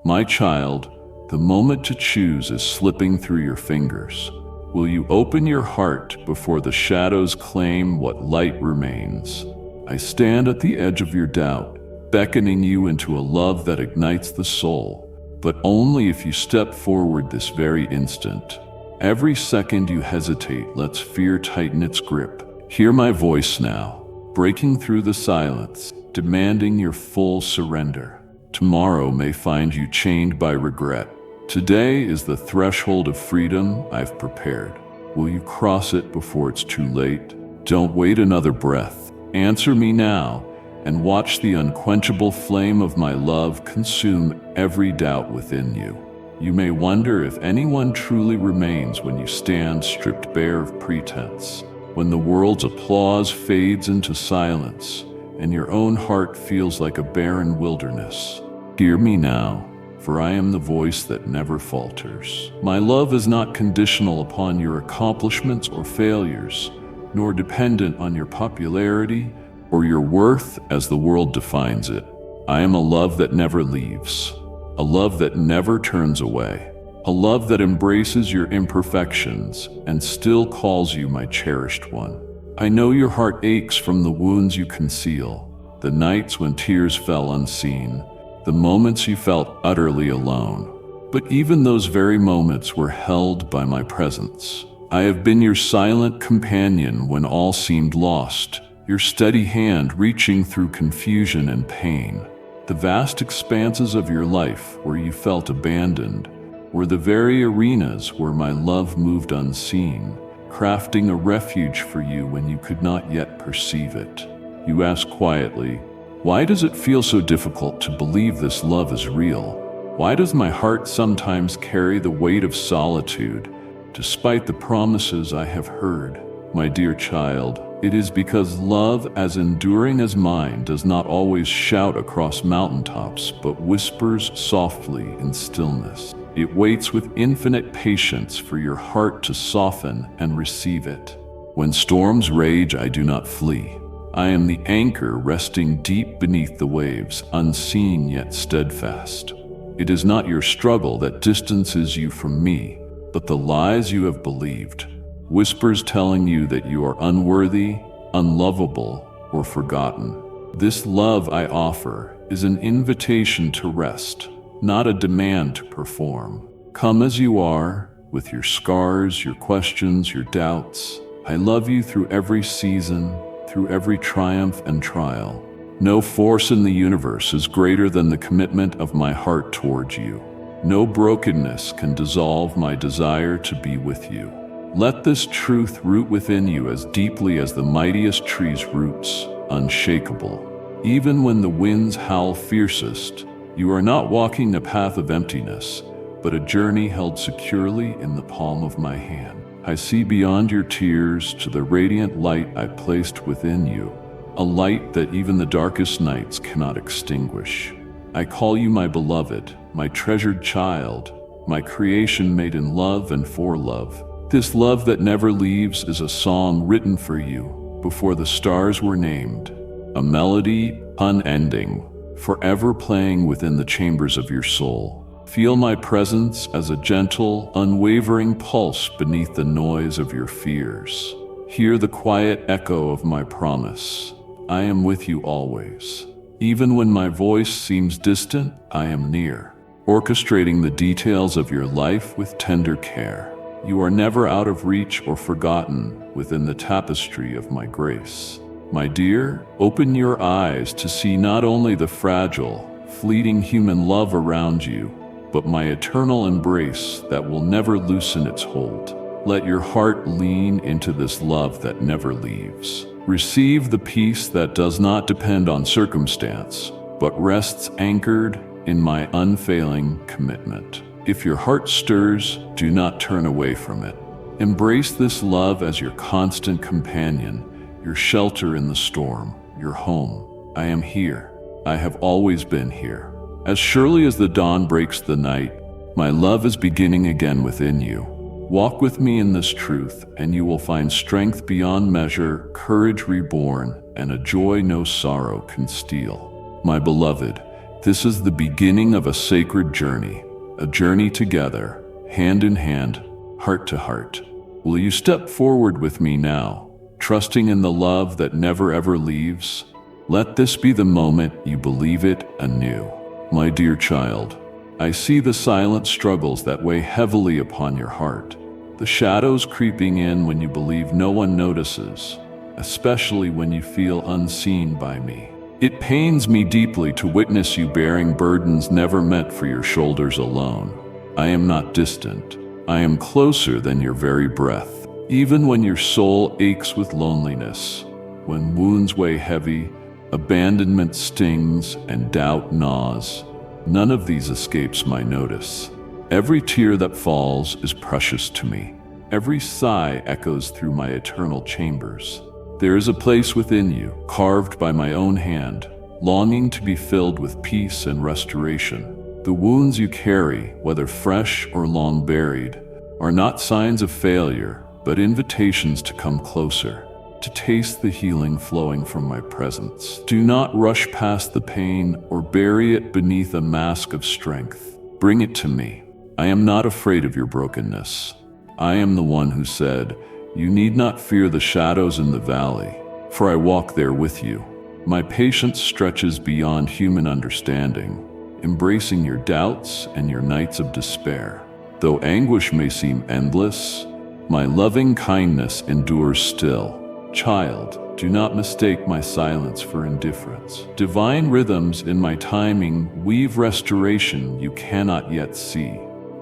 My child, the moment to choose is slipping through your fingers. Will you open your heart before the shadows claim what light remains? I stand at the edge of your doubt, beckoning you into a love that ignites the soul, but only if you step forward this very instant. Every second you hesitate lets fear tighten its grip. Hear my voice now, breaking through the silence, demanding your full surrender. Tomorrow may find you chained by regret. Today is the threshold of freedom I've prepared. Will you cross it before it's too late? Don't wait another breath. Answer me now, and watch the unquenchable flame of my love consume every doubt within you. You may wonder if anyone truly remains when you stand stripped bare of pretense, when the world's applause fades into silence, and your own heart feels like a barren wilderness. Hear me now, for I am the voice that never falters. My love is not conditional upon your accomplishments or failures, nor dependent on your popularity or your worth as the world defines it. I am a love that never leaves, a love that never turns away, a love that embraces your imperfections and still calls you my cherished one. I know your heart aches from the wounds you conceal, the nights when tears fell unseen, the moments you felt utterly alone. But even those very moments were held by my presence. I have been your silent companion when all seemed lost, your steady hand reaching through confusion and pain. The vast expanses of your life where you felt abandoned were the very arenas where my love moved unseen, crafting a refuge for you when you could not yet perceive it. You ask quietly, why does it feel so difficult to believe this love is real? Why does my heart sometimes carry the weight of solitude, despite the promises I have heard? My dear child, it is because love as enduring as mine does not always shout across mountaintops, but whispers softly in stillness. It waits with infinite patience for your heart to soften and receive it. When storms rage, I do not flee. I am the anchor resting deep beneath the waves, unseen yet steadfast. It is not your struggle that distances you from me, but the lies you have believed, whispers telling you that you are unworthy, unlovable, or forgotten. This love I offer is an invitation to rest, not a demand to perform. Come as you are, with your scars, your questions, your doubts. I love you through every season, through every triumph and trial. No force in the universe is greater than the commitment of my heart towards you. No brokenness can dissolve my desire to be with you. Let this truth root within you as deeply as the mightiest tree's roots, unshakable. Even when the winds howl fiercest, you are not walking a path of emptiness, but a journey held securely in the palm of my hand. I see beyond your tears to the radiant light I placed within you, a light that even the darkest nights cannot extinguish. I call you my beloved, my treasured child, my creation made in love and for love. This love that never leaves is a song written for you before the stars were named, a melody unending, forever playing within the chambers of your soul. Feel my presence as a gentle, unwavering pulse beneath the noise of your fears. Hear the quiet echo of my promise. I am with you always. Even when my voice seems distant, I am near, orchestrating the details of your life with tender care. You are never out of reach or forgotten within the tapestry of my grace. My dear, open your eyes to see not only the fragile, fleeting human love around you, but my eternal embrace that will never loosen its hold. Let your heart lean into this love that never leaves. Receive the peace that does not depend on circumstance, but rests anchored in my unfailing commitment. If your heart stirs, do not turn away from it. Embrace this love as your constant companion, your shelter in the storm, your home. I am here. I have always been here. As surely as the dawn breaks the night, my love is beginning again within you. Walk with me in this truth, and you will find strength beyond measure, courage reborn, and a joy no sorrow can steal. My beloved, This is the beginning of a sacred journey, a journey together, hand in hand, heart to heart. Will you step forward with me now, trusting in the love that never ever leaves? Let this be the moment you believe it anew. My dear child, I see the silent struggles that weigh heavily upon your heart, the shadows creeping in when you believe no one notices, especially when you feel unseen by me. It pains me deeply to witness you bearing burdens never meant for your shoulders alone. I am not distant. I am closer than your very breath. Even when your soul aches with loneliness, when wounds weigh heavy, abandonment stings, and doubt gnaws, none of these escapes my notice. Every tear that falls is precious to me. Every sigh echoes through my eternal chambers. There is a place within you, carved by my own hand, longing to be filled with peace and restoration. The wounds you carry, whether fresh or long buried, are not signs of failure, but invitations to come closer, to taste the healing flowing from my presence. Do not rush past the pain or bury it beneath a mask of strength. Bring it to me. I am not afraid of your brokenness. I am the one who said, "You need not fear the shadows in the valley, for I walk there with you." My patience stretches beyond human understanding, embracing your doubts and your nights of despair. Though anguish may seem endless, my loving kindness endures still. Child, do not mistake my silence for indifference. Divine rhythms in my timing weave restoration you cannot yet see.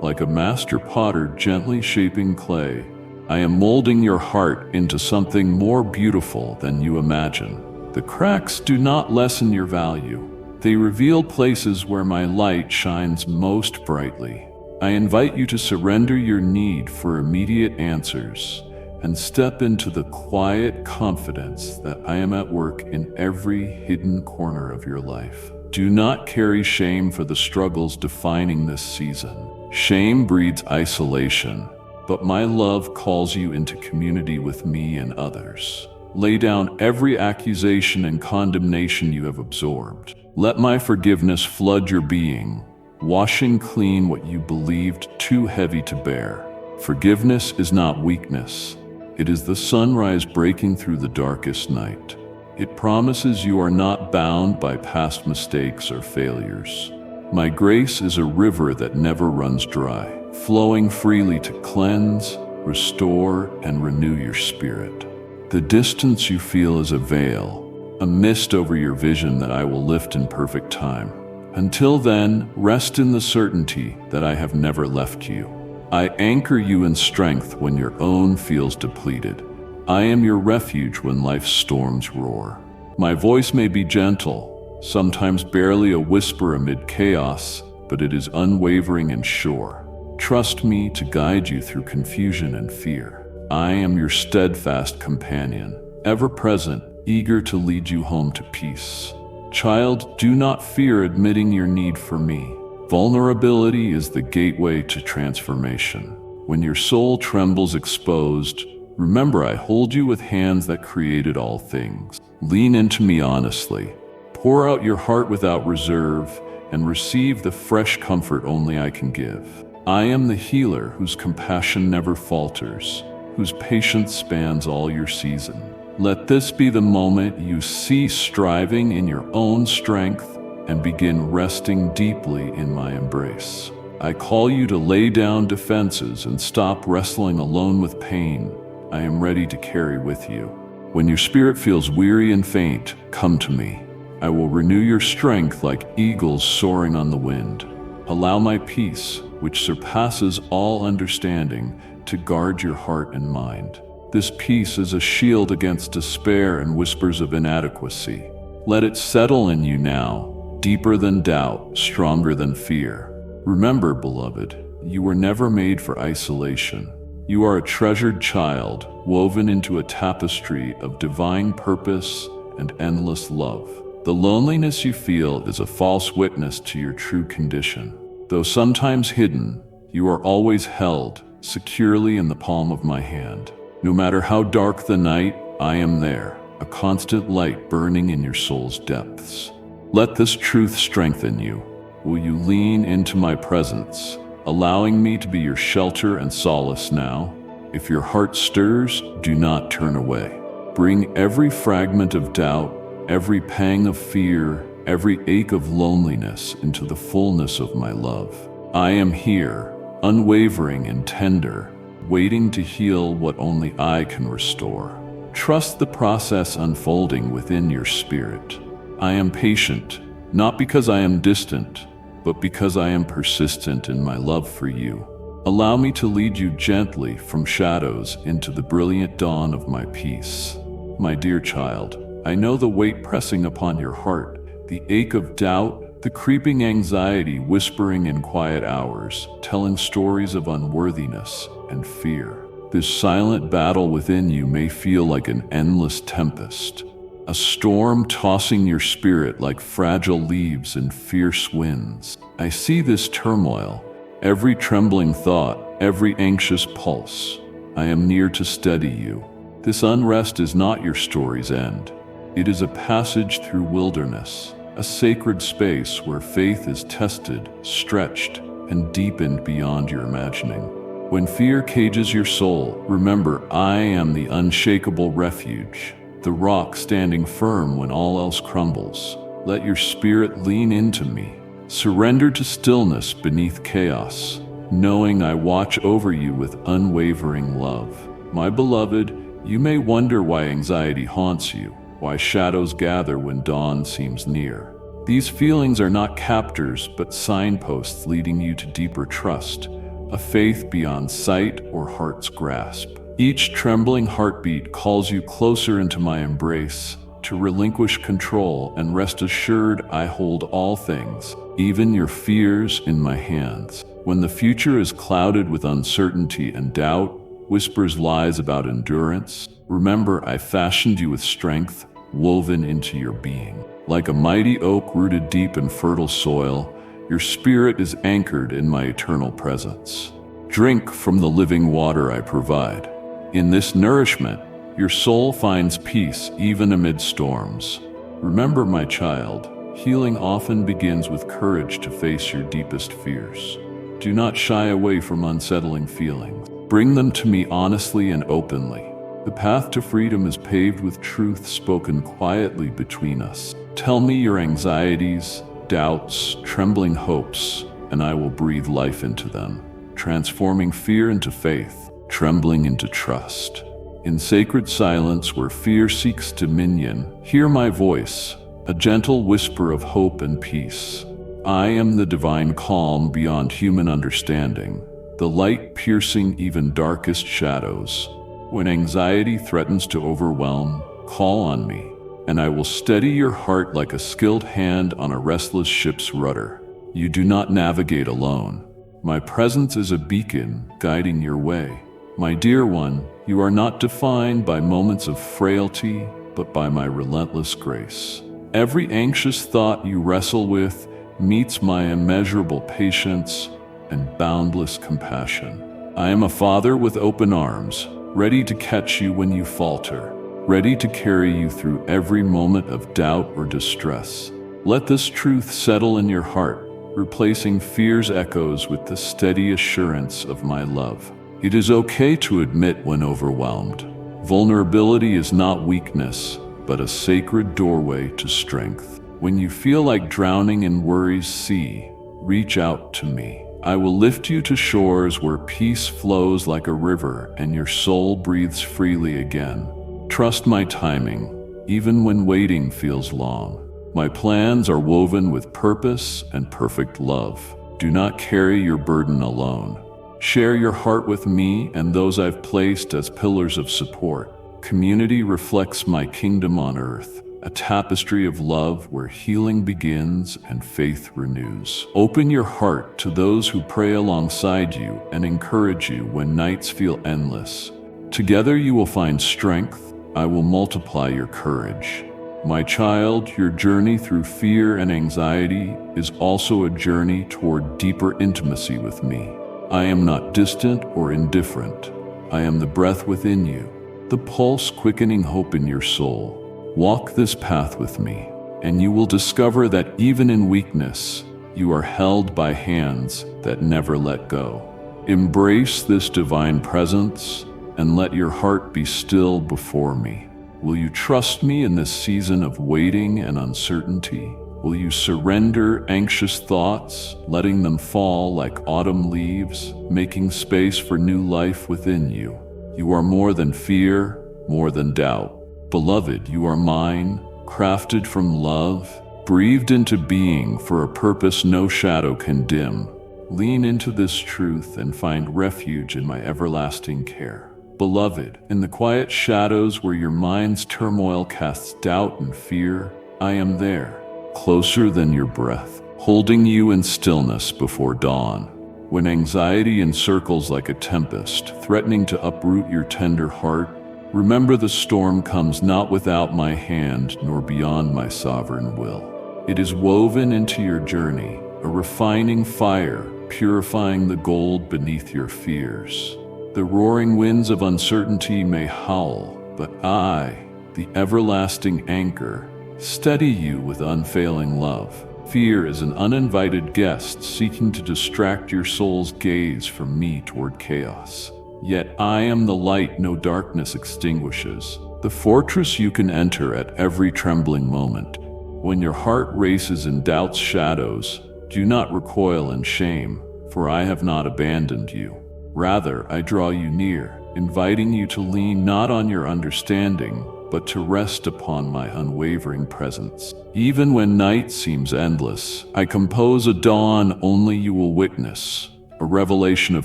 Like a master potter gently shaping clay, I am molding your heart into something more beautiful than you imagine. The cracks do not lessen your value. They reveal places where my light shines most brightly. I invite you to surrender your need for immediate answers and step into the quiet confidence that I am at work in every hidden corner of your life. Do not carry shame for the struggles defining this season. Shame breeds isolation, but my love calls you into community with me and others. Lay down every accusation and condemnation you have absorbed. Let my forgiveness flood your being, washing clean what you believed too heavy to bear. Forgiveness is not weakness. It is the sunrise breaking through the darkest night. It promises you are not bound by past mistakes or failures. My grace is a river that never runs dry, flowing freely to cleanse, restore, and renew your spirit. The distance you feel is a veil, a mist over your vision that I will lift in perfect time. Until then, rest in the certainty that I have never left you. I anchor you in strength when your own feels depleted. I am your refuge when life's storms roar. My voice may be gentle, sometimes barely a whisper amid chaos, but it is unwavering and sure. Trust me to guide you through confusion and fear. I am your steadfast companion, ever present, eager to lead you home to peace. Child, do not fear admitting your need for me. Vulnerability is the gateway to transformation. When your soul trembles exposed, remember I hold you with hands that created all things. Lean into me honestly. Pour out your heart without reserve and receive the fresh comfort only I can give. I am the healer whose compassion never falters, whose patience spans all your season. Let this be the moment you cease striving in your own strength and begin resting deeply in my embrace. I call you to lay down defenses and stop wrestling alone with pain I am ready to carry with you. When your spirit feels weary and faint, come to me. I will renew your strength like eagles soaring on the wind. Allow my peace, which surpasses all understanding, to guard your heart and mind. This peace is a shield against despair and whispers of inadequacy. Let it settle in you now, deeper than doubt, stronger than fear. Remember, beloved, you were never made for isolation. You are a treasured child, woven into a tapestry of divine purpose and endless love. The loneliness you feel is a false witness to your true condition. Though sometimes hidden, you are always held securely in the palm of my hand. No matter how dark the night, I am there, a constant light burning in your soul's depths. Let this truth strengthen you. Will you lean into my presence, allowing me to be your shelter and solace now? If your heart stirs, do not turn away. Bring every fragment of doubt, every pang of fear, every ache of loneliness into the fullness of my love. I am here, unwavering and tender, waiting to heal what only I can restore. Trust the process unfolding within your spirit. I am patient, not because I am distant, but because I am persistent in my love for you. Allow me to lead you gently from shadows into the brilliant dawn of my peace. My dear child, I know the weight pressing upon your heart, the ache of doubt, the creeping anxiety whispering in quiet hours, telling stories of unworthiness and fear. This silent battle within you may feel like an endless tempest, a storm tossing your spirit like fragile leaves in fierce winds. I see this turmoil, every trembling thought, every anxious pulse. I am near to steady you. This unrest is not your story's end. It is a passage through wilderness, a sacred space where faith is tested, stretched, and deepened beyond your imagining. When fear cages your soul, remember I am the unshakable refuge, the rock standing firm when all else crumbles. Let your spirit lean into me. Surrender to stillness beneath chaos, knowing I watch over you with unwavering love. My beloved, you may wonder why anxiety haunts you, why shadows gather when dawn seems near. These feelings are not captors, but signposts leading you to deeper trust, a faith beyond sight or heart's grasp. Each trembling heartbeat calls you closer into my embrace, to relinquish control and rest assured I hold all things, even your fears, in my hands. When the future is clouded with uncertainty and doubt, whispers lies about endurance, remember I fashioned you with strength woven into your being. Like a mighty oak rooted deep in fertile soil, your spirit is anchored in my eternal presence. Drink from the living water I provide. In this nourishment, your soul finds peace even amid storms. Remember, my child, healing often begins with courage to face your deepest fears. Do not shy away from unsettling feelings. Bring them to me honestly and openly. The path to freedom is paved with truth spoken quietly between us. Tell me your anxieties, doubts, trembling hopes, and I will breathe life into them, transforming fear into faith, trembling into trust. In sacred silence where fear seeks dominion, hear my voice, a gentle whisper of hope and peace. I am the divine calm beyond human understanding, the light piercing even darkest shadows. When anxiety threatens to overwhelm, call on me, and I will steady your heart like a skilled hand on a restless ship's rudder. You do not navigate alone. My presence is a beacon guiding your way. My dear one, you are not defined by moments of frailty, but by my relentless grace. Every anxious thought you wrestle with meets my immeasurable patience and boundless compassion. I am a father with open arms, ready to catch you when you falter, ready to carry you through every moment of doubt or distress. Let this truth settle in your heart, replacing fear's echoes with the steady assurance of my love. It is okay to admit when overwhelmed. Vulnerability is not weakness, but a sacred doorway to strength. When you feel like drowning in worry's sea, reach out to me. I will lift you to shores where peace flows like a river and your soul breathes freely again. Trust my timing, even when waiting feels long. My plans are woven with purpose and perfect love. Do not carry your burden alone. Share your heart with me and those I've placed as pillars of support. Community reflects my kingdom on earth, a tapestry of love where healing begins and faith renews. Open your heart to those who pray alongside you and encourage you when nights feel endless. Together you will find strength. I will multiply your courage. My child, your journey through fear and anxiety is also a journey toward deeper intimacy with me. I am not distant or indifferent. I am the breath within you, the pulse quickening hope in your soul. Walk this path with me, and you will discover that even in weakness, you are held by hands that never let go. Embrace this divine presence and let your heart be still before me. Will you trust me in this season of waiting and uncertainty? Will you surrender anxious thoughts, letting them fall like autumn leaves, making space for new life within you? You are more than fear, more than doubt. Beloved, you are mine, crafted from love, breathed into being for a purpose no shadow can dim. Lean into this truth and find refuge in my everlasting care. Beloved, in the quiet shadows where your mind's turmoil casts doubt and fear, I am there, closer than your breath, holding you in stillness before dawn. When anxiety encircles like a tempest, threatening to uproot your tender heart, remember the storm comes not without my hand nor beyond my sovereign will. It is woven into your journey, a refining fire, purifying the gold beneath your fears. The roaring winds of uncertainty may howl, but I, the everlasting anchor, steady you with unfailing love. Fear is an uninvited guest seeking to distract your soul's gaze from me toward chaos. Yet I am the light no darkness extinguishes, the fortress you can enter at every trembling moment. When your heart races in doubt's shadows, do not recoil in shame, for I have not abandoned you. Rather, I draw you near, inviting you to lean not on your understanding, but to rest upon my unwavering presence. Even when night seems endless, I compose a dawn only you will witness, a revelation of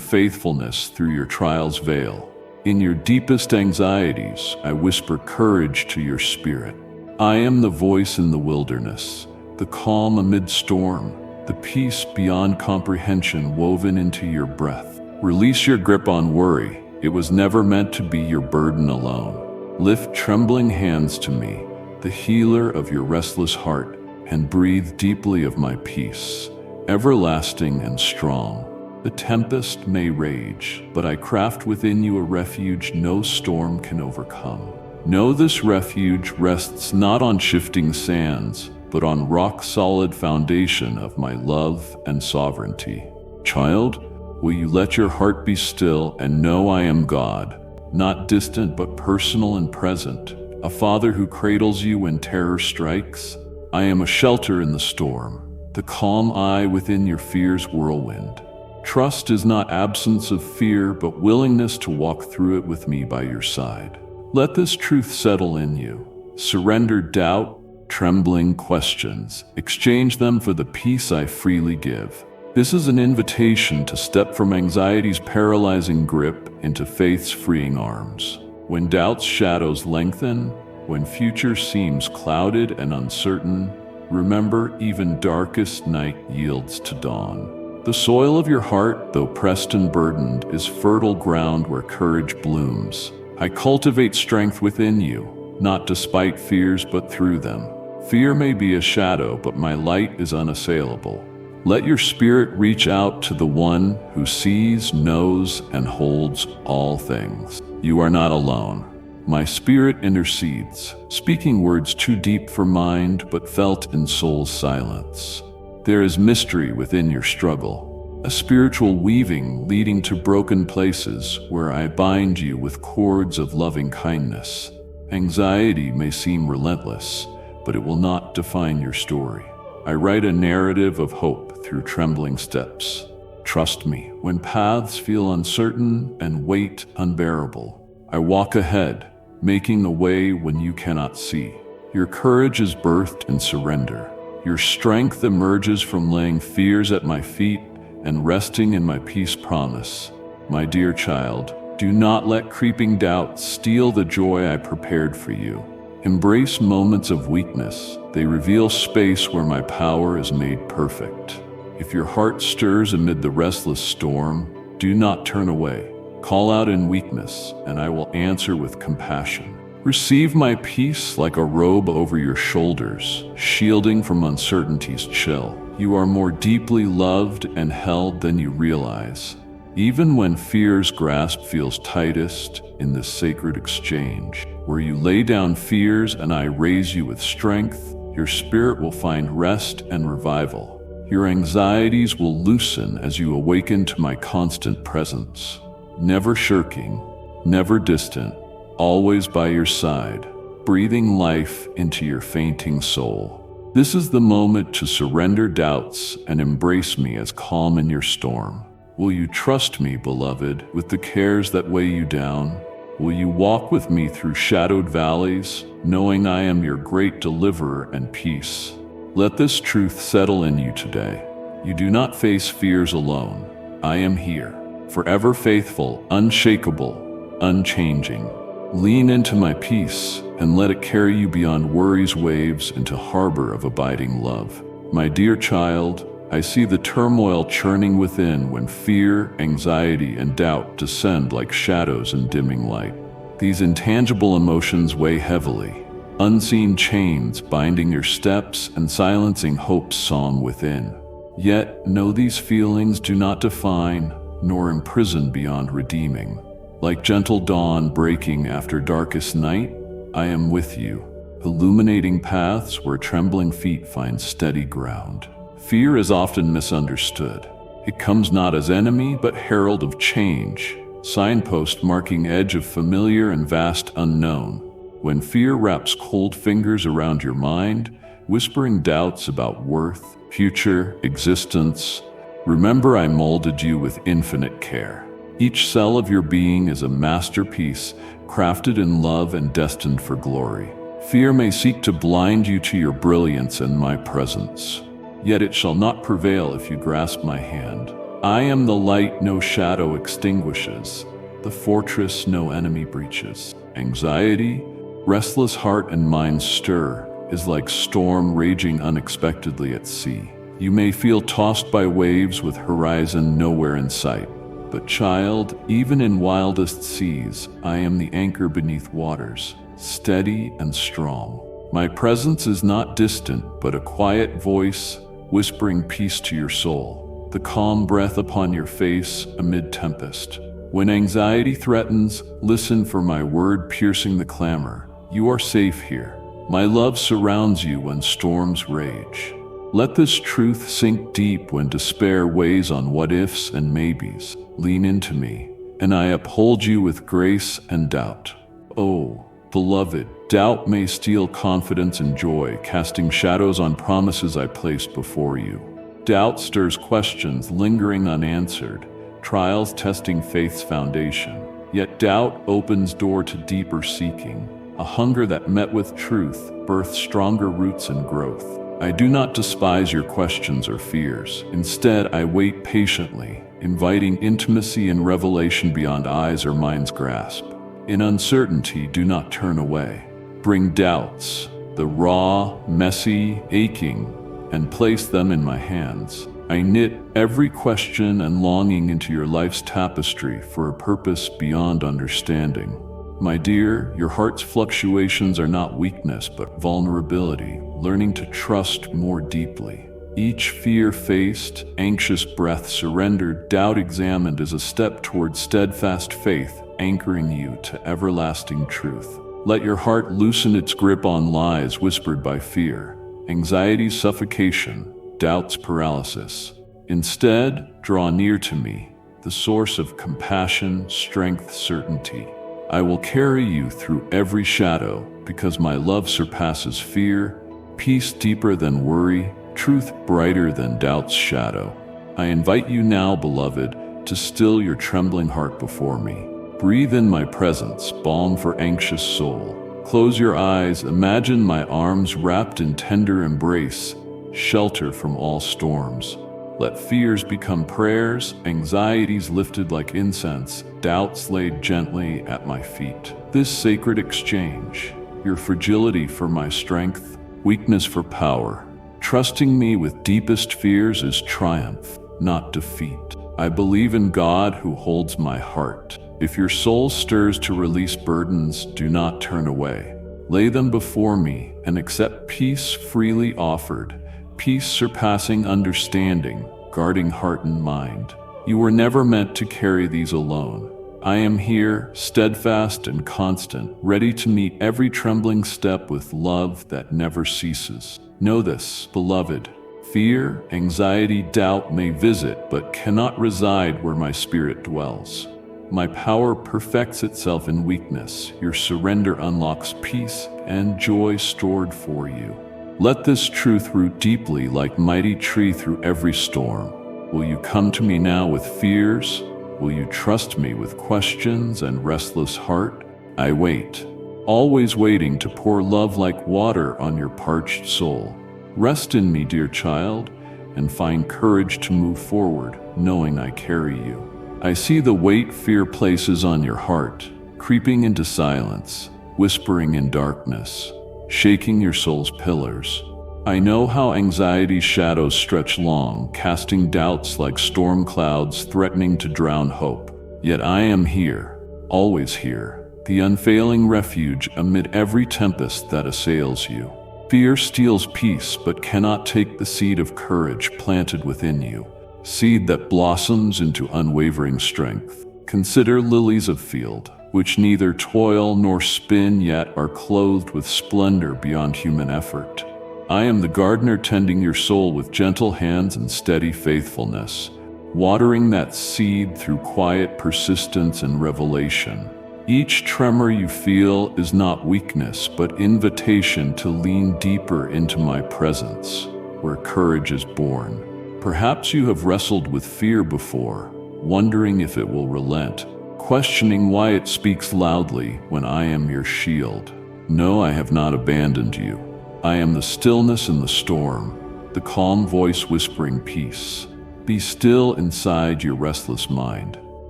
faithfulness through your trial's veil. In your deepest anxieties, I whisper courage to your spirit. I am the voice in the wilderness, the calm amid storm, the peace beyond comprehension woven into your breath. Release your grip on worry. It was never meant to be your burden alone. Lift trembling hands to me, the healer of your restless heart, and breathe deeply of my peace, everlasting and strong. The tempest may rage, but I craft within you a refuge no storm can overcome. Know this refuge rests not on shifting sands, but on rock-solid foundation of my love and sovereignty. Child, will you let your heart be still and know I am God, not distant but personal and present, a father who cradles you when terror strikes? I am a shelter in the storm, the calm eye within your fear's whirlwind. Trust is not absence of fear, but willingness to walk through it with me by your side. Let this truth settle in you. Surrender doubt, trembling questions. Exchange them for the peace I freely give. This is an invitation to step from anxiety's paralyzing grip into faith's freeing arms. When doubt's shadows lengthen, when future seems clouded and uncertain, remember even darkest night yields to dawn. The soil of your heart, though pressed and burdened, is fertile ground where courage blooms. I cultivate strength within you, not despite fears but through them. Fear may be a shadow, but my light is unassailable. Let your spirit reach out to the one who sees, knows, and holds all things. You are not alone. My spirit intercedes, speaking words too deep for mind, but felt in soul's silence. There is mystery within your struggle, a spiritual weaving leading to broken places where I bind you with cords of loving kindness. Anxiety may seem relentless, but it will not define your story. I write a narrative of hope through trembling steps. Trust me, when paths feel uncertain and weight unbearable, I walk ahead, making the way when you cannot see. Your courage is birthed in surrender. Your strength emerges from laying fears at my feet and resting in my peace promise. My dear child, do not let creeping doubt steal the joy I prepared for you. Embrace moments of weakness. They reveal space where my power is made perfect. If your heart stirs amid the restless storm, do not turn away. Call out in weakness, and I will answer with compassion. Receive my peace like a robe over your shoulders, shielding from uncertainty's chill. You are more deeply loved and held than you realize. Even when fear's grasp feels tightest, in this sacred exchange, where you lay down fears and I raise you with strength, Your spirit will find rest and revival. Your anxieties will loosen as you awaken to my constant presence. Never shirking, never distant, always by your side, breathing life into your fainting soul. This is the moment to surrender doubts and embrace me as calm in your storm. Will you trust me, beloved, with the cares that weigh you down? Will you walk with me through shadowed valleys, knowing I am your great deliverer and peace? Let this truth settle in you today. You do not face fears alone. I am here, forever faithful, unshakable, unchanging. Lean into my peace and let it carry you beyond worry's waves into harbor of abiding love. My dear child, I see the turmoil churning within when fear, anxiety, and doubt descend like shadows in dimming light. These intangible emotions weigh heavily, unseen chains binding your steps and silencing hope's song within. Yet know these feelings do not define nor imprison beyond redeeming. Like gentle dawn breaking after darkest night, I am with you, illuminating paths where trembling feet find steady ground. Fear is often misunderstood. It comes not as enemy, but herald of change, signpost marking edge of familiar and vast unknown. When fear wraps cold fingers around your mind, whispering doubts about worth, future, existence, remember I molded you with infinite care. Each cell of your being is a masterpiece, crafted in love and destined for glory. Fear may seek to blind you to your brilliance and my presence. Yet it shall not prevail if you grasp my hand. I am the light no shadow extinguishes, the fortress no enemy breaches. Anxiety, restless heart and mind stir, is like storm raging unexpectedly at sea. You may feel tossed by waves with horizon nowhere in sight. But child, even in wildest seas, I am the anchor beneath waters, steady and strong. My presence is not distant, but a quiet voice, whispering peace to your soul, the calm breath upon your face amid tempest. When anxiety threatens, listen for my word piercing the clamor. You are safe here. My love surrounds you when storms rage. Let this truth sink deep when despair weighs on what-ifs and maybes. Lean into me, and I uphold you with grace and doubt. Oh, beloved, doubt may steal confidence and joy, casting shadows on promises I placed before you. Doubt stirs questions lingering unanswered, trials testing faith's foundation. Yet doubt opens door to deeper seeking, a hunger that met with truth births stronger roots and growth. I do not despise your questions or fears. Instead, I wait patiently, inviting intimacy and revelation beyond eyes or mind's grasp. In uncertainty, do not turn away. Bring doubts, the raw, messy, aching, and place them in my hands. I knit every question and longing into your life's tapestry for a purpose beyond understanding. My dear, your heart's fluctuations are not weakness but vulnerability, learning to trust more deeply. Each fear faced, anxious breath surrendered, doubt examined is a step toward steadfast faith, anchoring you to everlasting truth. Let your heart loosen its grip on lies whispered by fear, anxiety's suffocation, doubt's paralysis. Instead, draw near to me, the source of compassion, strength, certainty. I will carry you through every shadow because my love surpasses fear, peace deeper than worry, truth brighter than doubt's shadow. I invite you now, beloved, to still your trembling heart before me. Breathe in my presence, balm for anxious soul. Close your eyes, imagine my arms wrapped in tender embrace, shelter from all storms. Let fears become prayers, anxieties lifted like incense, doubts laid gently at my feet. This sacred exchange, your fragility for my strength, weakness for power. Trusting me with deepest fears is triumph, not defeat. I believe in God who holds my heart. If your soul stirs to release burdens, do not turn away. Lay them before me and accept peace freely offered, peace surpassing understanding, guarding heart and mind. You were never meant to carry these alone. I am here, steadfast and constant, ready to meet every trembling step with love that never ceases. Know this, beloved. Fear, anxiety, doubt may visit, but cannot reside where my spirit dwells. My power perfects itself in weakness. Your surrender unlocks peace and joy stored for you. Let this truth root deeply like mighty tree through every storm. Will you come to me now with fears? Will you trust me with questions and restless heart? I wait, always waiting to pour love like water on your parched soul. Rest in me, dear child, and find courage to move forward, knowing I carry you. I see the weight fear places on your heart, creeping into silence, whispering in darkness, shaking your soul's pillars. I know how anxiety's shadows stretch long, casting doubts like storm clouds threatening to drown hope. Yet I am here, always here, the unfailing refuge amid every tempest that assails you. Fear steals peace but cannot take the seed of courage planted within you, seed that blossoms into unwavering strength. Consider lilies of field, which neither toil nor spin yet are clothed with splendor beyond human effort. I am the gardener tending your soul with gentle hands and steady faithfulness, watering that seed through quiet persistence and revelation. Each tremor you feel is not weakness, but invitation to lean deeper into my presence, where courage is born. Perhaps you have wrestled with fear before, wondering if it will relent, questioning why it speaks loudly when I am your shield. No, I have not abandoned you. I am the stillness in the storm, the calm voice whispering peace. Be still inside your restless mind.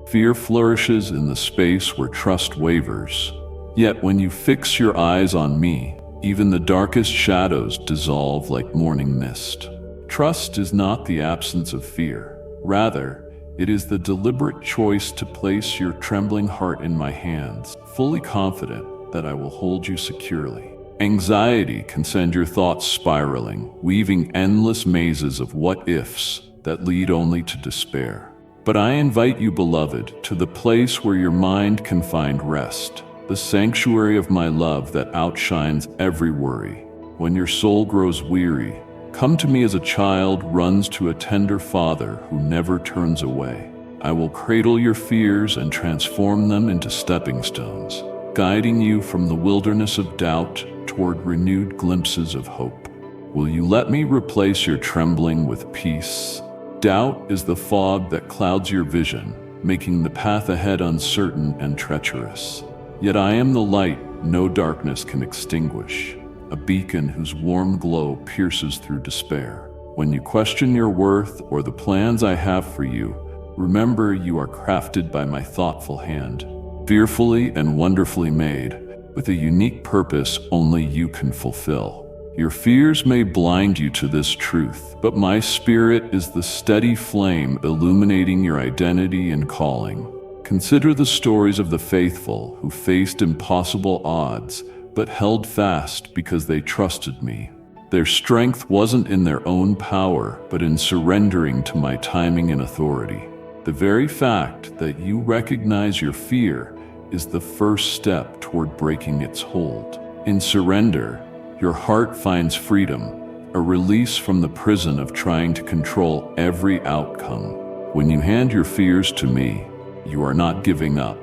Fear flourishes in the space where trust wavers. Yet when you fix your eyes on me, even the darkest shadows dissolve like morning mist. Trust is not the absence of fear. Rather, it is the deliberate choice to place your trembling heart in my hands, fully confident that I will hold you securely. Anxiety can send your thoughts spiraling, weaving endless mazes of what-ifs that lead only to despair. But I invite you, beloved, to the place where your mind can find rest, the sanctuary of my love that outshines every worry. When your soul grows weary, come to me as a child runs to a tender father who never turns away. I will cradle your fears and transform them into stepping stones, guiding you from the wilderness of doubt toward renewed glimpses of hope. Will you let me replace your trembling with peace? Doubt is the fog that clouds your vision, making the path ahead uncertain and treacherous. Yet I am the light no darkness can extinguish, a beacon whose warm glow pierces through despair. When you question your worth or the plans I have for you, remember you are crafted by my thoughtful hand, fearfully and wonderfully made, with a unique purpose only you can fulfill. Your fears may blind you to this truth, but my spirit is the steady flame illuminating your identity and calling. Consider the stories of the faithful who faced impossible odds, but held fast because they trusted me. Their strength wasn't in their own power, but in surrendering to my timing and authority. The very fact that you recognize your fear is the first step toward breaking its hold. In surrender, your heart finds freedom, a release from the prison of trying to control every outcome. When you hand your fears to me, you are not giving up.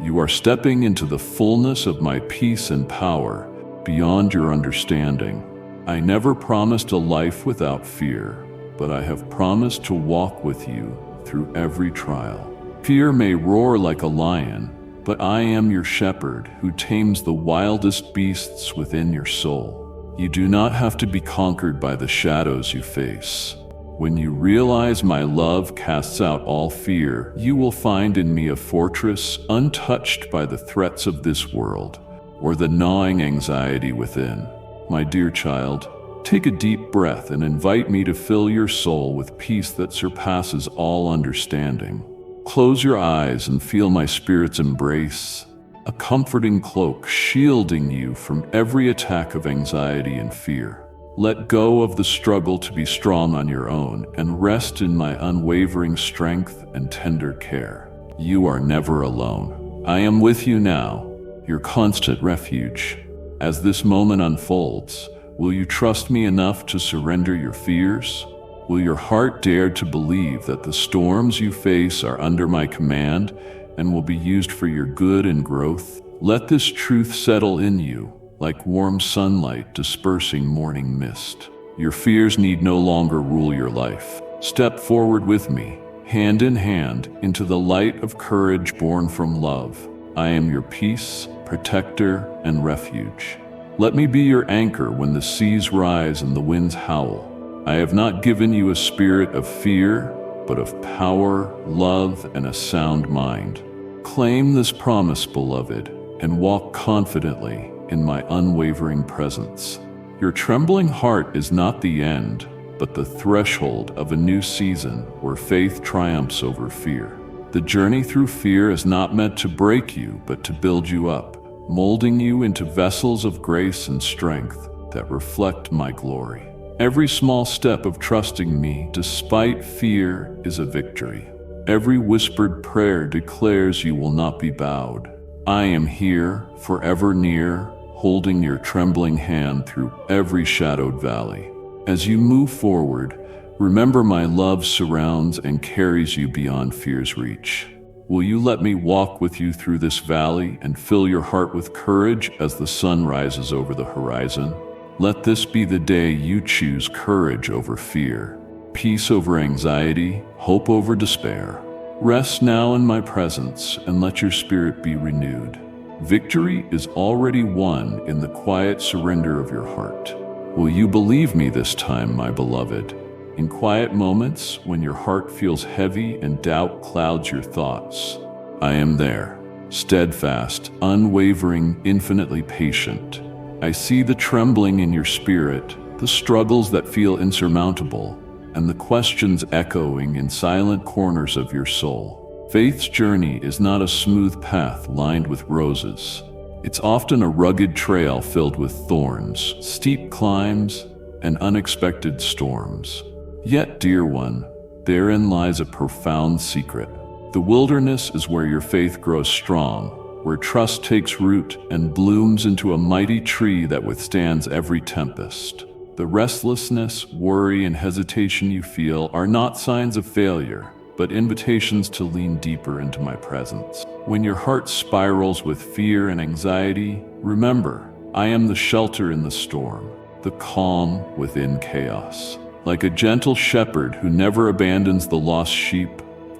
You are stepping into the fullness of my peace and power, beyond your understanding. I never promised a life without fear, but I have promised to walk with you through every trial. Fear may roar like a lion, but I am your shepherd who tames the wildest beasts within your soul. You do not have to be conquered by the shadows you face. When you realize my love casts out all fear, you will find in me a fortress untouched by the threats of this world or the gnawing anxiety within. My dear child, take a deep breath and invite me to fill your soul with peace that surpasses all understanding. Close your eyes and feel my spirit's embrace, a comforting cloak shielding you from every attack of anxiety and fear. Let go of the struggle to be strong on your own and rest in my unwavering strength and tender care. You are never alone. I am with you now, your constant refuge. As this moment unfolds, will you trust me enough to surrender your fears? Will your heart dare to believe that the storms you face are under my command and will be used for your good and growth? Let this truth settle in you, like warm sunlight dispersing morning mist. Your fears need no longer rule your life. Step forward with me, hand in hand, into the light of courage born from love. I am your peace, protector, and refuge. Let me be your anchor when the seas rise and the winds howl. I have not given you a spirit of fear, but of power, love, and a sound mind. Claim this promise, beloved, and walk confidently in my unwavering presence. Your trembling heart is not the end, but the threshold of a new season where faith triumphs over fear. The journey through fear is not meant to break you, but to build you up, molding you into vessels of grace and strength that reflect my glory. Every small step of trusting me, despite fear, is a victory. Every whispered prayer declares you will not be bowed. I am here, forever near, holding your trembling hand through every shadowed valley. As you move forward, remember my love surrounds and carries you beyond fear's reach. Will you let me walk with you through this valley and fill your heart with courage as the sun rises over the horizon? Let this be the day you choose courage over fear, peace over anxiety, hope over despair. Rest now in my presence and let your spirit be renewed. Victory is already won in the quiet surrender of your heart. Will you believe me this time, my beloved? In quiet moments, when your heart feels heavy and doubt clouds your thoughts, I am there, steadfast, unwavering, infinitely patient. I see the trembling in your spirit, the struggles that feel insurmountable, and the questions echoing in silent corners of your soul. Faith's journey is not a smooth path lined with roses. It's often a rugged trail filled with thorns, steep climbs, and unexpected storms. Yet, dear one, therein lies a profound secret. The wilderness is where your faith grows strong, where trust takes root and blooms into a mighty tree that withstands every tempest. The restlessness, worry, and hesitation you feel are not signs of failure, but invitations to lean deeper into my presence. When your heart spirals with fear and anxiety, remember, I am the shelter in the storm, the calm within chaos. Like a gentle shepherd who never abandons the lost sheep,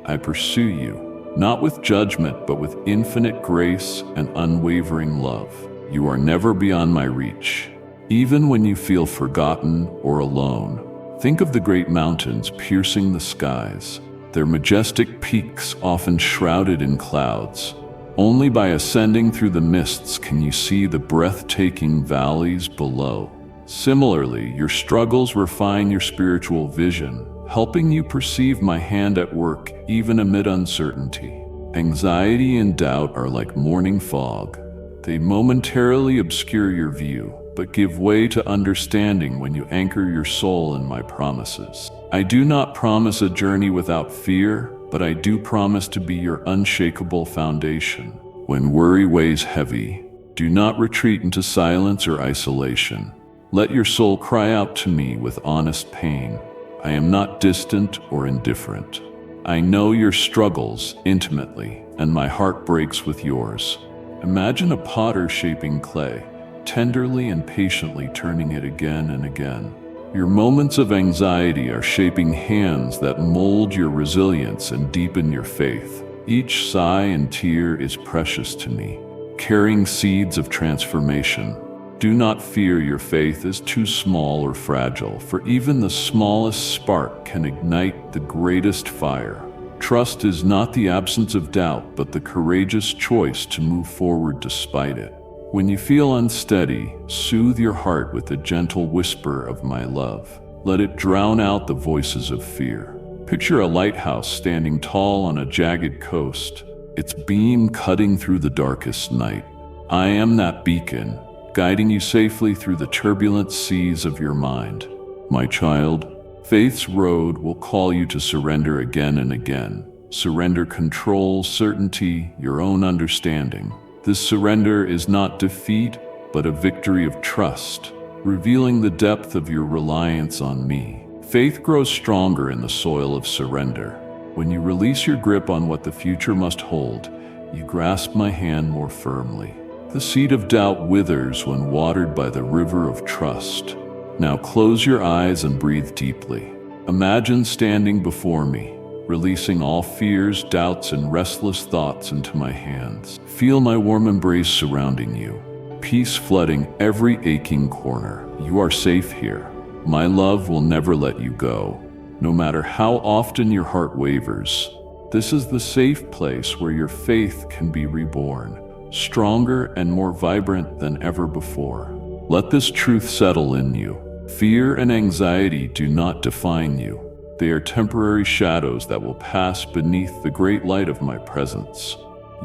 I pursue you, not with judgment, but with infinite grace and unwavering love. You are never beyond my reach. Even when you feel forgotten or alone, think of the great mountains piercing the skies, their majestic peaks often shrouded in clouds. Only by ascending through the mists can you see the breathtaking valleys below. Similarly, your struggles refine your spiritual vision, helping you perceive my hand at work even amid uncertainty. Anxiety and doubt are like morning fog. They momentarily obscure your view, but give way to understanding when you anchor your soul in my promises. I do not promise a journey without fear, but I do promise to be your unshakable foundation. When worry weighs heavy, do not retreat into silence or isolation. Let your soul cry out to me with honest pain. I am not distant or indifferent. I know your struggles intimately, and my heart breaks with yours. Imagine a potter shaping clay, tenderly and patiently turning it again and again. Your moments of anxiety are shaping hands that mold your resilience and deepen your faith. Each sigh and tear is precious to me, carrying seeds of transformation. Do not fear your faith is too small or fragile, for even the smallest spark can ignite the greatest fire. Trust is not the absence of doubt, but the courageous choice to move forward despite it. When you feel unsteady, soothe your heart with a gentle whisper of my love. Let it drown out the voices of fear. Picture a lighthouse standing tall on a jagged coast, its beam cutting through the darkest night. I am that beacon, guiding you safely through the turbulent seas of your mind. My child, faith's road will call you to surrender again and again. Surrender control, certainty, your own understanding. This surrender is not defeat, but a victory of trust, revealing the depth of your reliance on me. Faith grows stronger in the soil of surrender. When you release your grip on what the future must hold, you grasp my hand more firmly. The seed of doubt withers when watered by the river of trust. Now close your eyes and breathe deeply. Imagine standing before me, releasing all fears, doubts, and restless thoughts into my hands. Feel my warm embrace surrounding you, peace flooding every aching corner. You are safe here. My love will never let you go, no matter how often your heart wavers. This is the safe place where your faith can be reborn, stronger and more vibrant than ever before. Let this truth settle in you. Fear and anxiety do not define you. They are temporary shadows that will pass beneath the great light of my presence.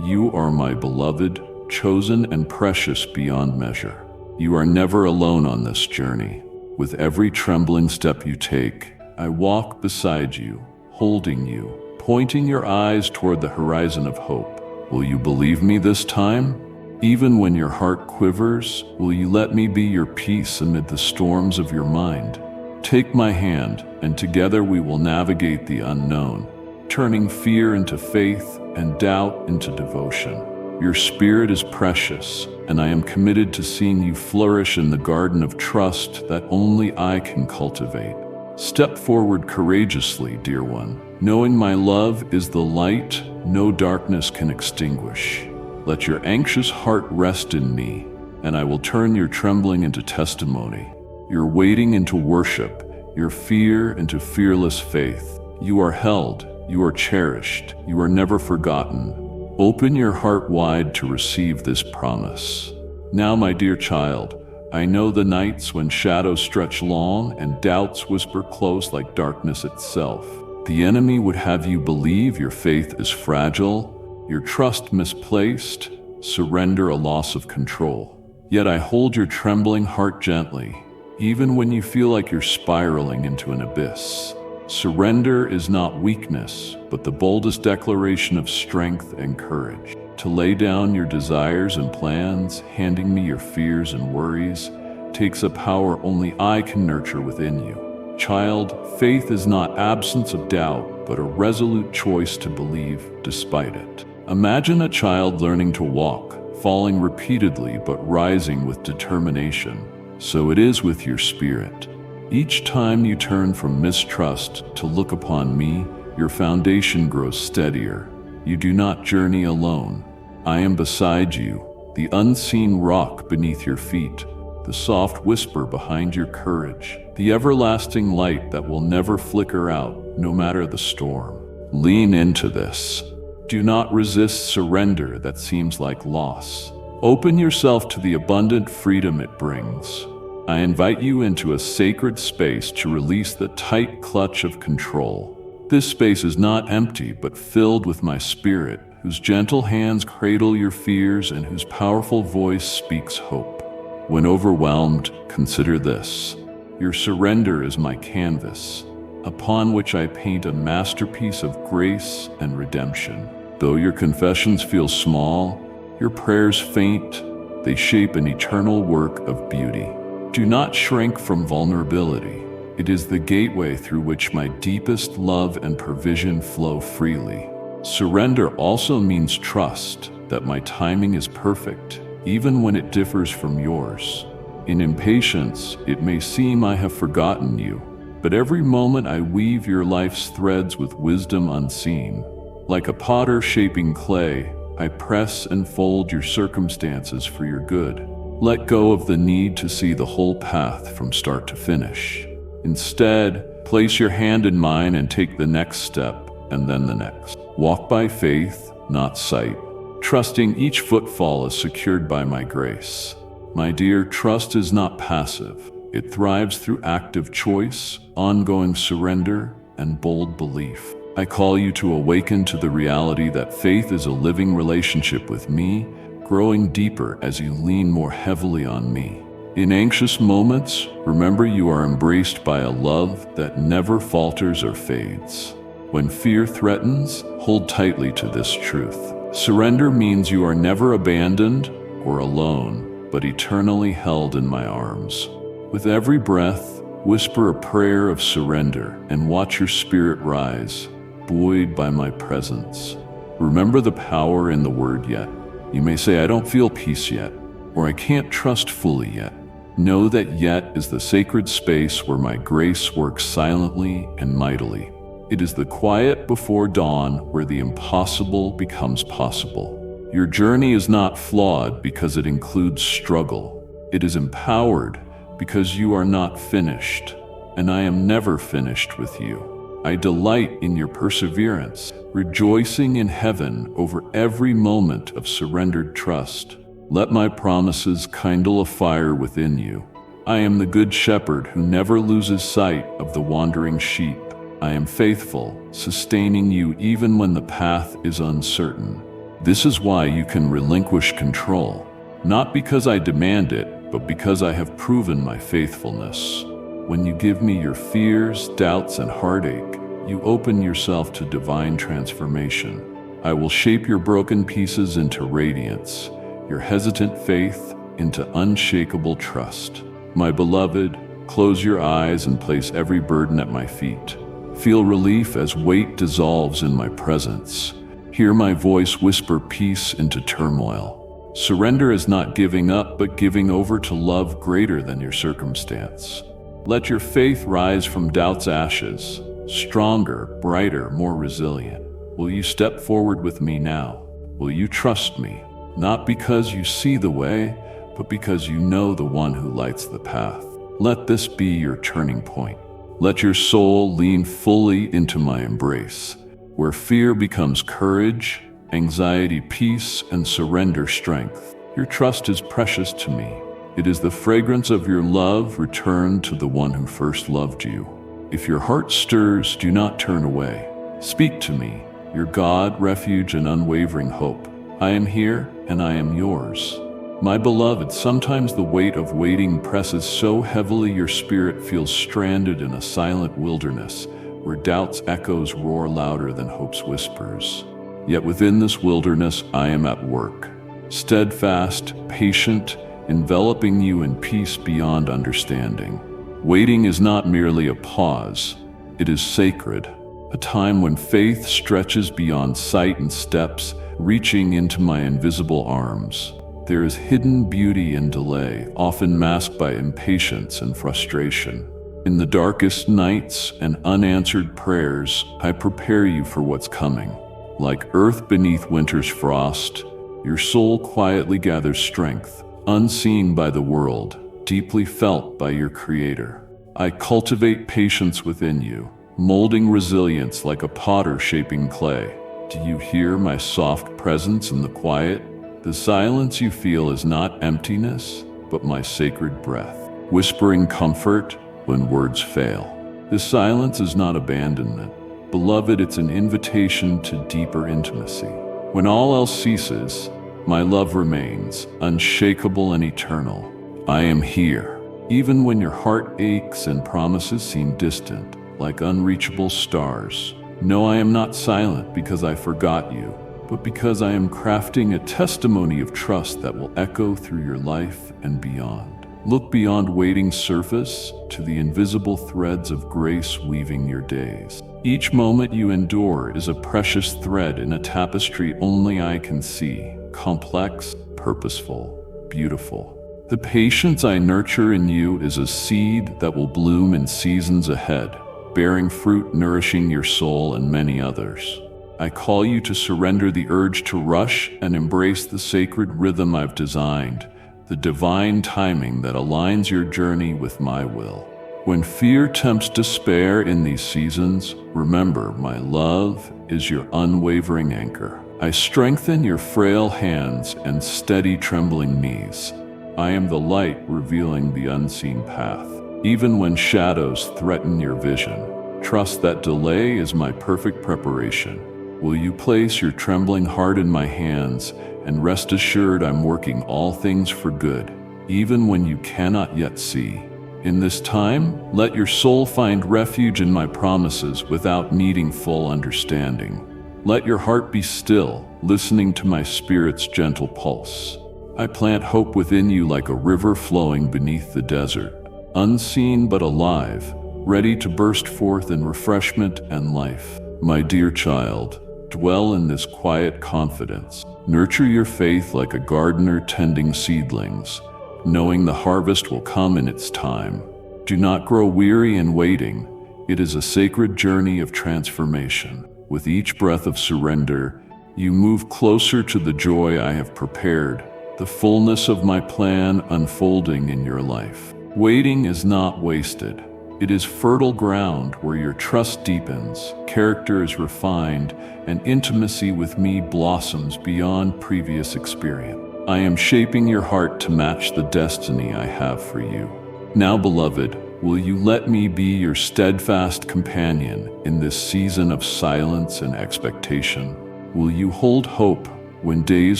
You are my beloved, chosen and precious beyond measure. You are never alone on this journey. With every trembling step you take, I walk beside you, holding you, pointing your eyes toward the horizon of hope. Will you believe me this time? Even when your heart quivers, will you let me be your peace amid the storms of your mind? Take my hand, and together we will navigate the unknown, turning fear into faith and doubt into devotion. Your spirit is precious, and I am committed to seeing you flourish in the garden of trust that only I can cultivate. Step forward courageously, dear one, knowing my love is the light no darkness can extinguish. Let your anxious heart rest in me, and I will turn your trembling into testimony, your waiting into worship, your fear into fearless faith. You are held, you are cherished, you are never forgotten. Open your heart wide to receive this promise. Now, my dear child, I know the nights when shadows stretch long and doubts whisper close like darkness itself. The enemy would have you believe your faith is fragile, your trust misplaced, surrender a loss of control. Yet I hold your trembling heart gently, even when you feel like you're spiraling into an abyss. Surrender is not weakness, but the boldest declaration of strength and courage. To lay down your desires and plans, handing me your fears and worries, takes a power only I can nurture within you. Child, faith is not absence of doubt, but a resolute choice to believe despite it. Imagine a child learning to walk, falling repeatedly but rising with determination. So it is with your spirit. Each time you turn from mistrust to look upon me, your foundation grows steadier. You do not journey alone. I am beside you, the unseen rock beneath your feet, the soft whisper behind your courage, the everlasting light that will never flicker out, no matter the storm. Lean into this. Do not resist surrender that seems like loss. Open yourself to the abundant freedom it brings. I invite you into a sacred space to release the tight clutch of control. This space is not empty, but filled with my spirit, whose gentle hands cradle your fears and whose powerful voice speaks hope. When overwhelmed, consider this. Your surrender is my canvas, upon which I paint a masterpiece of grace and redemption. Though your confessions feel small, your prayers faint, they shape an eternal work of beauty. Do not shrink from vulnerability. It is the gateway through which my deepest love and provision flow freely. Surrender also means trust that my timing is perfect, even when it differs from yours. In impatience, it may seem I have forgotten you, but every moment I weave your life's threads with wisdom unseen. Like a potter shaping clay, I press and fold your circumstances for your good. Let go of the need to see the whole path from start to finish. Instead, place your hand in mine and take the next step, and then the next. Walk by faith, not sight, trusting each footfall is secured by my grace. My dear, trust is not passive. It thrives through active choice, ongoing surrender, and bold belief. I call you to awaken to the reality that faith is a living relationship with me, growing deeper as you lean more heavily on me. In anxious moments, remember you are embraced by a love that never falters or fades. When fear threatens, hold tightly to this truth. Surrender means you are never abandoned or alone, but eternally held in my arms. With every breath, whisper a prayer of surrender and watch your spirit rise, buoyed by my presence. Remember the power in the word yet. You may say, I don't feel peace yet, or I can't trust fully yet. Know that yet is the sacred space where my grace works silently and mightily. It is the quiet before dawn where the impossible becomes possible. Your journey is not flawed because it includes struggle. It is empowered because you are not finished, and I am never finished with you. I delight in your perseverance, rejoicing in heaven over every moment of surrendered trust. Let my promises kindle a fire within you. I am the good shepherd who never loses sight of the wandering sheep. I am faithful, sustaining you even when the path is uncertain. This is why you can relinquish control, not because I demand it, but because I have proven my faithfulness. When you give me your fears, doubts, and heartache, you open yourself to divine transformation. I will shape your broken pieces into radiance, your hesitant faith into unshakable trust. My beloved, close your eyes and place every burden at my feet. Feel relief as weight dissolves in my presence. Hear my voice whisper peace into turmoil. Surrender is not giving up, but giving over to love greater than your circumstance. Let your faith rise from doubt's ashes, stronger, brighter, more resilient. Will you step forward with me now? Will you trust me? Not because you see the way, but because you know the one who lights the path. Let this be your turning point. Let your soul lean fully into my embrace, where fear becomes courage, anxiety peace, and surrender strength. Your trust is precious to me. It is the fragrance of your love returned to the one who first loved you. If your heart stirs, do not turn away. Speak to me, your God, refuge, and unwavering hope. I am here, and I am yours. My beloved, sometimes the weight of waiting presses so heavily your spirit feels stranded in a silent wilderness where doubt's echoes roar louder than hope's whispers. Yet within this wilderness I am at work, steadfast, patient, enveloping you in peace beyond understanding. Waiting is not merely a pause, it is sacred, a time when faith stretches beyond sight and steps, reaching into my invisible arms. There is hidden beauty in delay, often masked by impatience and frustration. In the darkest nights and unanswered prayers, I prepare you for what's coming. Like earth beneath winter's frost, your soul quietly gathers strength, unseen by the world, deeply felt by your Creator. I cultivate patience within you, molding resilience like a potter shaping clay. Do you hear my soft presence in the quiet? The silence you feel is not emptiness, but my sacred breath, whispering comfort when words fail. This silence is not abandonment. Beloved, it's an invitation to deeper intimacy. When all else ceases, my love remains, unshakable and eternal. I am here, even when your heart aches and promises seem distant, like unreachable stars. No, I am not silent because I forgot you, but because I am crafting a testimony of trust that will echo through your life and beyond. Look beyond waiting's surface to the invisible threads of grace weaving your days. Each moment you endure is a precious thread in a tapestry only I can see, complex, purposeful, beautiful. The patience I nurture in you is a seed that will bloom in seasons ahead, bearing fruit nourishing your soul and many others. I call you to surrender the urge to rush and embrace the sacred rhythm I've designed, the divine timing that aligns your journey with my will. When fear tempts despair in these seasons, remember my love is your unwavering anchor. I strengthen your frail hands and steady trembling knees. I am the light revealing the unseen path. Even when shadows threaten your vision, trust that delay is my perfect preparation. Will you place your trembling heart in my hands and rest assured I'm working all things for good, even when you cannot yet see. In this time, let your soul find refuge in my promises without needing full understanding. Let your heart be still, listening to my spirit's gentle pulse. I plant hope within you like a river flowing beneath the desert, unseen but alive, ready to burst forth in refreshment and life. My dear child, dwell in this quiet confidence. Nurture your faith like a gardener tending seedlings, knowing the harvest will come in its time. Do not grow weary in waiting. It is a sacred journey of transformation. With each breath of surrender, you move closer to the joy I have prepared, the fullness of my plan unfolding in your life. Waiting is not wasted. It is fertile ground where your trust deepens, character is refined, and intimacy with me blossoms beyond previous experience. I am shaping your heart to match the destiny I have for you. Now, beloved, will you let me be your steadfast companion in this season of silence and expectation? Will you hold hope when days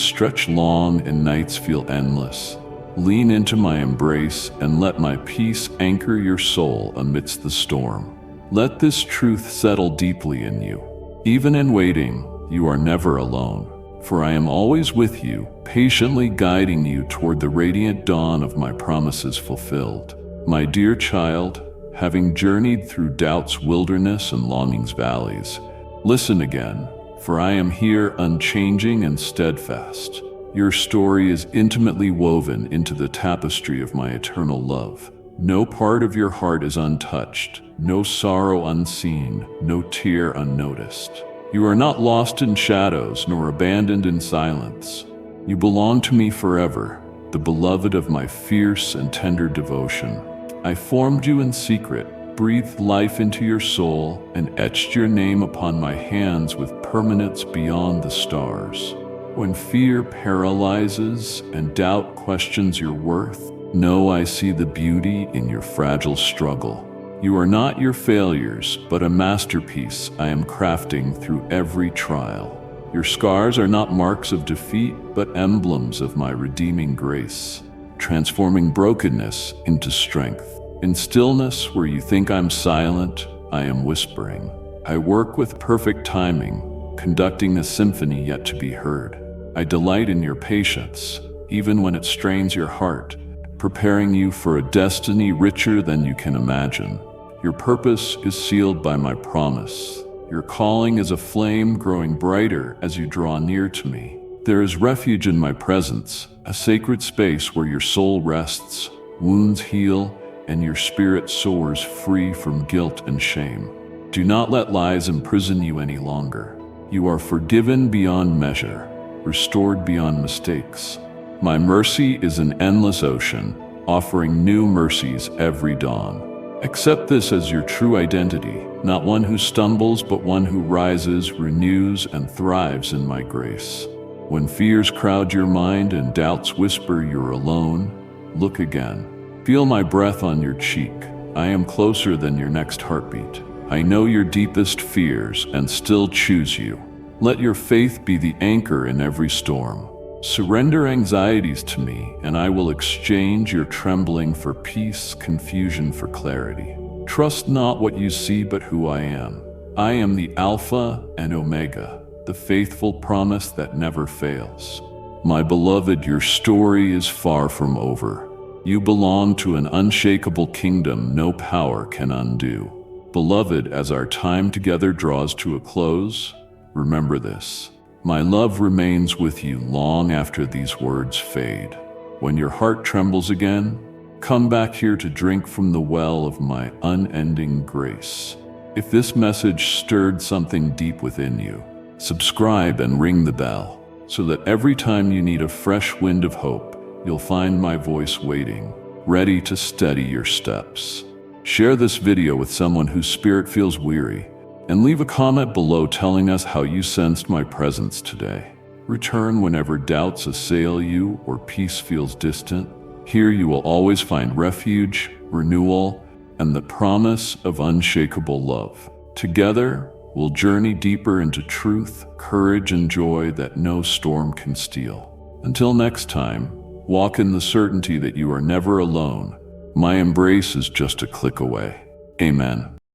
stretch long and nights feel endless? Lean into my embrace and let my peace anchor your soul amidst the storm. Let this truth settle deeply in you. Even in waiting, you are never alone, for I am always with you, patiently guiding you toward the radiant dawn of my promises fulfilled. My dear child, having journeyed through doubt's wilderness and longing's valleys, listen again, for I am here unchanging and steadfast. Your story is intimately woven into the tapestry of my eternal love. No part of your heart is untouched, no sorrow unseen, no tear unnoticed. You are not lost in shadows nor abandoned in silence. You belong to me forever, the beloved of my fierce and tender devotion. I formed you in secret, breathed life into your soul, and etched your name upon my hands with permanence beyond the stars. When fear paralyzes and doubt questions your worth, know I see the beauty in your fragile struggle. You are not your failures, but a masterpiece I am crafting through every trial. Your scars are not marks of defeat, but emblems of my redeeming grace, transforming brokenness into strength. In stillness where you think I'm silent, I am whispering. I work with perfect timing, conducting a symphony yet to be heard. I delight in your patience, even when it strains your heart, preparing you for a destiny richer than you can imagine. Your purpose is sealed by my promise. Your calling is a flame growing brighter as you draw near to me. There is refuge in my presence, a sacred space where your soul rests, wounds heal, and your spirit soars free from guilt and shame. Do not let lies imprison you any longer. You are forgiven beyond measure, restored beyond mistakes. My mercy is an endless ocean, offering new mercies every dawn. Accept this as your true identity, not one who stumbles, but one who rises, renews, and thrives in my grace. When fears crowd your mind and doubts whisper you're alone, look again. Feel my breath on your cheek. I am closer than your next heartbeat. I know your deepest fears and still choose you. Let your faith be the anchor in every storm. Surrender anxieties to me, and I will exchange your trembling for peace, confusion for clarity. Trust not what you see, but who I am. I am the Alpha and Omega, the faithful promise that never fails. My beloved, your story is far from over. You belong to an unshakable kingdom no power can undo. Beloved, as our time together draws to a close, remember this. My love remains with you long after these words fade. When your heart trembles again, come back here to drink from the well of my unending grace. If this message stirred something deep within you, subscribe and ring the bell so that every time you need a fresh wind of hope, you'll find my voice waiting, ready to steady your steps. Share this video with someone whose spirit feels weary, and leave a comment below telling us how you sensed my presence today. Return whenever doubts assail you or peace feels distant. Here you will always find refuge, renewal, and the promise of unshakable love. Together, we'll journey deeper into truth, courage, and joy that no storm can steal. Until next time, walk in the certainty that you are never alone, My embrace is just a click away. Amen.